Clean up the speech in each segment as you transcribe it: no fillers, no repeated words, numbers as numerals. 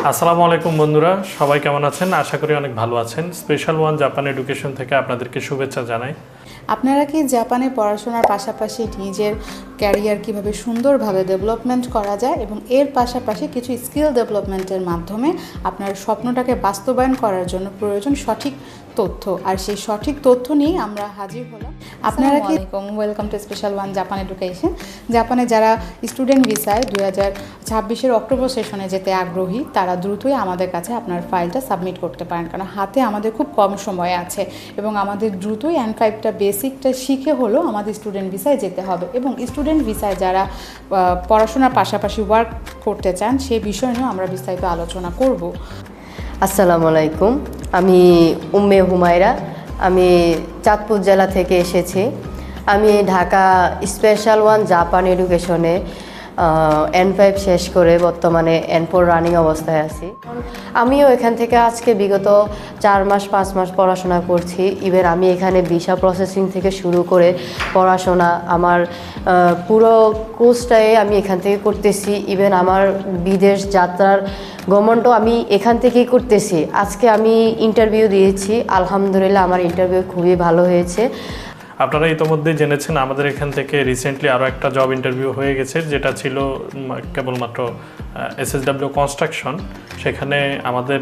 আসসালামু আলাইকুম বন্ধুরা, সবাই কেমন আছেন? আশা করি অনেক ভালো আছেন। স্পেশাল ওয়ান জাপান এডুকেশন থেকে আপনাদেরকে শুভেচ্ছা জানাই। আপনারা কি জাপানে পড়াশোনার পাশাপাশি নিজের ক্যারিয়ার কিভাবে সুন্দরভাবে ডেভেলপমেন্ট করা যায় এবং এর পাশাপাশি কিছু স্কিল ডেভেলপমেন্টের মাধ্যমে আপনার স্বপ্নটাকে বাস্তবায়ন করার জন্য প্রয়োজন সঠিক তথ্য, আর সেই সঠিক তথ্য নিয়ে আমরা হাজির হলাম। আপনারা কি welcome to special one Japan education. জাপানে যারা স্টুডেন্ট ভিসায় 2026 অক্টোবর সেশনে যেতে আগ্রহী তারা দ্রুতই আমাদের কাছে আপনার ফাইলটা সাবমিট করতে পারেন, কারণ হাতে আমাদের খুব কম সময় আছে এবং আমাদের দ্রুতই N5টা বেসিকটা শিখে হলেও আমাদের স্টুডেন্ট ভিসায় যেতে হবে। এবং স্টুডেন্ট ভিসায় যারা পড়াশোনার পাশাপাশি ওয়ার্ক করতে চান সেই বিষয় নিয়েও আমরা বিস্তারিত আলোচনা করব। আসসালামু আলাইকুম, আমি উম্মে হুমায়রা, আমি চাঁদপুর জেলা থেকে এসেছি। আমি ঢাকা স্পেশাল ওয়ান জাপান এডুকেশনে N5 শেষ করে বর্তমানে N4 রানিং অবস্থায় আছি। আমিও এখান থেকে আজকে বিগত 4 মাস 5 মাস পড়াশোনা করছি। ইভেন আমি এখানে ভিসা প্রসেসিং থেকে শুরু করে পড়াশোনা আমার পুরো কোর্সটাই আমি এখান থেকে করতেছি। ইভেন আমার বিদেশ যাত্রার গমনটাও আমি এখান থেকেই করতেছি। আজকে আমি ইন্টারভিউ দিয়েছি, আলহামদুলিল্লাহ আমার ইন্টারভিউ খুবই ভালো হয়েছে। আপনারা ইতোমধ্যেই জেনেছেন আমাদের এখান থেকে রিসেন্টলি আরও একটা জব ইন্টারভিউ হয়ে গেছে, যেটা ছিল কেবলমাত্র SSW কনস্ট্রাকশন। সেখানে আমাদের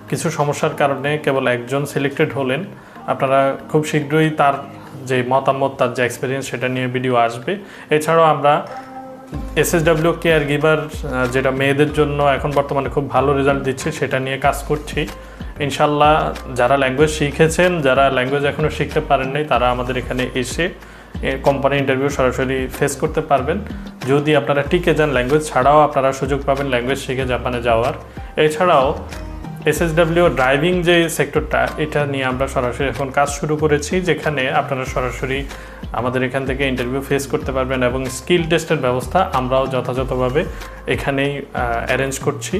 কিছু সমস্যার কারণে কেবল একজন সিলেক্টেড হলেন। আপনারা খুব শীঘ্রই তার যে মতামত, তার যে এক্সপিরিয়েন্স, সেটা নিয়ে ভিডিও আসবে। এছাড়াও আমরা SSW কেয়ার গিভার, যেটা মেয়েদের জন্য এখন বর্তমানে খুব ভালো রেজাল্ট দিচ্ছে, সেটা নিয়ে কাজ করছি। ইনশাল্লাহ যারা ল্যাঙ্গুয়েজ শিখেছেন, যারা ল্যাঙ্গুয়েজ এখনও শিখতে পারেন নাই, তারা আমাদের এখানে এসে কোম্পানি ইন্টারভিউ সরাসরি ফেস করতে পারবেন। যদি আপনারা টিকে যান, ল্যাঙ্গুয়েজ ছাড়াও আপনারা সুযোগ পাবেন ল্যাঙ্গুয়েজ শিখে জাপানে যাওয়ার। এছাড়াও SSW ড্রাইভিং যে সেক্টরটা, এটা নিয়ে আমরা সরাসরি এখন কাজ শুরু করেছি, যেখানে আপনারা সরাসরি আমাদের এখান থেকে ইন্টারভিউ ফেস করতে পারবেন এবং স্কিল টেস্টের ব্যবস্থা আমরাও যথাযথভাবে এখানেই অ্যারেঞ্জ করছি,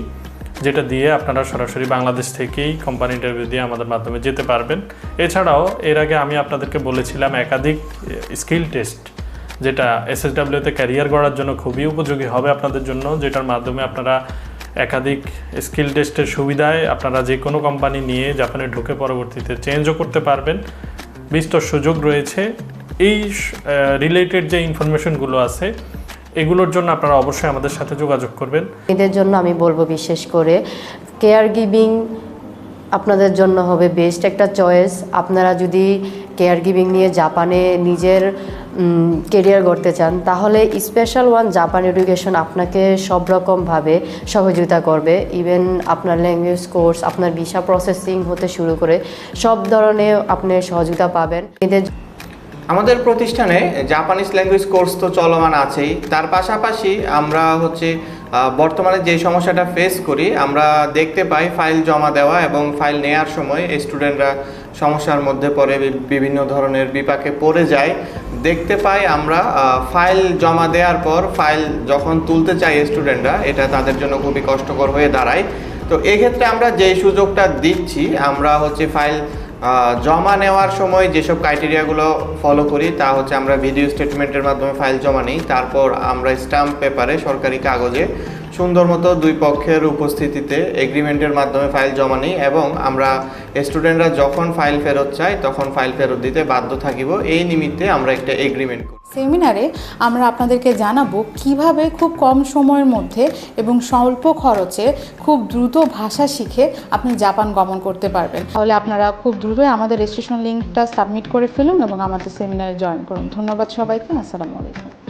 যেটা দিয়ে আপনারা সরাসরি বাংলাদেশ থেকেই কোম্পানি ইন্টারভিউ দিয়ে আমাদের মাধ্যমে যেতে পারবেন। এছাড়াও এর আগে আমি আপনাদেরকে বলেছিলাম একাধিক স্কিল টেস্ট, যেটা SSW-তে ক্যারিয়ার গড়ার জন্য খুবই উপযোগী হবে আপনাদের জন্য, যেটার মাধ্যমে আপনারা একাধিক স্কিল টেস্টের সুবিধায় আপনারা যে কোনো কোম্পানি নিয়ে জাপানে ঢুকে পরবর্তীতে চেঞ্জও করতে পারবেন। বিস্তর সুযোগ রয়েছে। এই রিলেটেড যে ইনফরমেশনগুলো আছে, এগুলোর জন্য আপনারা অবশ্যই আমাদের সাথে যোগাযোগ করবেন। এদের জন্য আমি বলবো বিশেষ করে কেয়ার গিভিং আপনাদের জন্য হবে বেস্ট একটা চয়েস। আপনারা যদি কেয়ার গিভিং নিয়ে জাপানে নিজের কেরিয়ার গড়তে চান, তাহলে স্পেশাল ওয়ান জাপান এডুকেশন আপনাকে সব রকমভাবে সহযোগিতা করবে। ইভেন আপনার ল্যাঙ্গুয়েজ কোর্স, আপনার ভিসা প্রসেসিং হতে শুরু করে সব ধরনের আপনি সহযোগিতা পাবেন। এদের আমাদের প্রতিষ্ঠানে জাপানিজ ল্যাঙ্গুয়েজ কোর্স তো চলমান আছেই, তার পাশাপাশি আমরা বর্তমানে যে সমস্যাটা ফেস করি, আমরা দেখতে পাই ফাইল জমা দেওয়া এবং ফাইল নেওয়ার সময় স্টুডেন্টরা সমস্যার মধ্যে পড়ে, বিভিন্ন ধরনের বিপাকে পড়ে যায়। দেখতে পাই আমরা ফাইল জমা দেওয়ার পর ফাইল যখন তুলতে চাই স্টুডেন্টরা, এটা তাদের জন্য খুবই কষ্টকর হয়ে দাঁড়ায়। তো এক্ষেত্রে আমরা যে সুযোগটা দিচ্ছি, আমরা ফাইল জমা নেওয়ার সময় যেসব ক্রাইটেরিয়াগুলো ফলো করি, তা আমরা ভিডিও স্টেটমেন্টের মাধ্যমে ফাইল জমা নিই। তারপর আমরা স্ট্যাম্প পেপারে, সরকারি কাগজে সুন্দর মতো দুই পক্ষের উপস্থিতিতে এগ্রিমেন্টের মাধ্যমে ফাইল জমা নিই এবং আমরা স্টুডেন্টরা যখন ফাইল ফেরত চাই তখন ফাইল ফেরত দিতে বাধ্য থাকিব। এই নিমিত্তে আমরা একটা এগ্রিমেন্ট করি। সেমিনারে আমরা আপনাদেরকে জানাবো কিভাবে খুব কম সময়ের মধ্যে এবং স্বল্প খরচে খুব দ্রুত ভাষা শিখে আপনি জাপান গমন করতে পারবেন। তাহলে আপনারা খুব দ্রুতই আমাদের রেজিস্ট্রেশন লিঙ্কটা সাবমিট করে ফেলুন এবং আমাদের সেমিনারে জয়েন করুন। ধন্যবাদ সবাইকে। আসসালামু আলাইকুম।